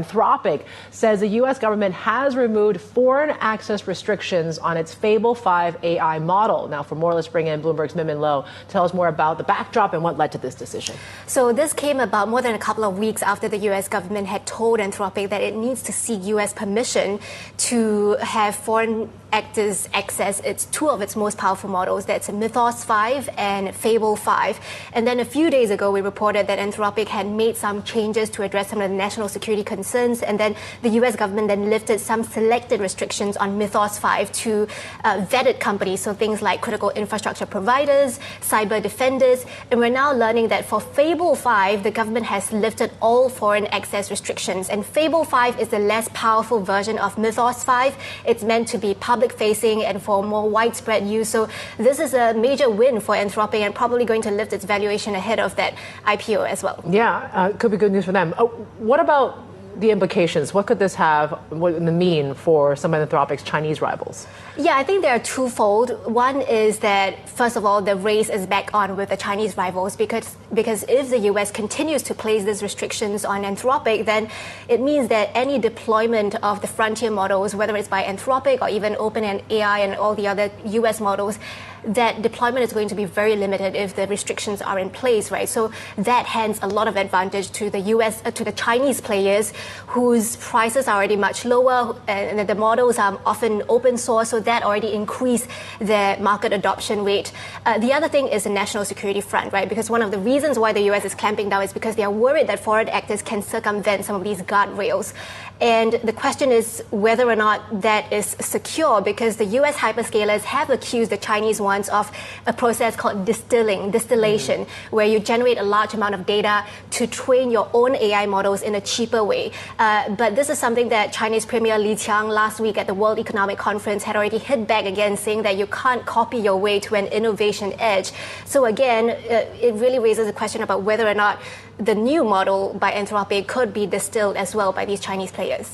Anthropic says the U.S. government has removed foreign access restrictions on its Fable 5 AI model. Now, for more, let's bring in Bloomberg's Minmin to tell us more about the backdrop and what led to this decision. So this came about more than a couple of weeks after the U.S. government had told Anthropic that it needs to seek U.S. permission to have foreign actors access two of its most powerful models. That's Mythos 5 and Fable 5. And then a few days ago, we reported that Anthropic had made some changes to address some of the national security concerns. And then the U.S. government then lifted some selected restrictions on Mythos 5 to vetted companies, so things like critical infrastructure providers, cyber defenders. And we're now learning that for Fable 5, the government has lifted all foreign access restrictions. And Fable 5 is the less powerful version of Mythos 5. It's meant to be public-facing and for more widespread use. So this is a major win for Anthropic and probably going to lift its valuation ahead of that IPO as well. Yeah, could be good news for them. What about the implications? What could this have mean for some of Anthropic's Chinese rivals? Yeah, I think they are twofold. One is that, first of all, the race is back on with the Chinese rivals because if the US continues to place these restrictions on Anthropic, then it means that any deployment of the frontier models, whether it's by Anthropic or even OpenAI and all the other US models, that deployment is going to be very limited if the restrictions are in place, right? So that hands a lot of advantage to the to the Chinese players whose prices are already much lower and the models are often open source, so that already increased their market adoption rate. The other thing is the national security front, right? Because one of the reasons why the US is clamping down is because they are worried that foreign actors can circumvent some of these guardrails. And the question is whether or not that is secure, because the US hyperscalers have accused the Chinese ones of a process called distillation, where you generate a large amount of data to train your own AI models in a cheaper way. But this is something that Chinese Premier Li Qiang last week at the World Economic Conference had already hit back again, saying that you can't copy your way to an innovation edge. So again, it really raises a question about whether or not the new model by Anthropic could be distilled as well by these Chinese players.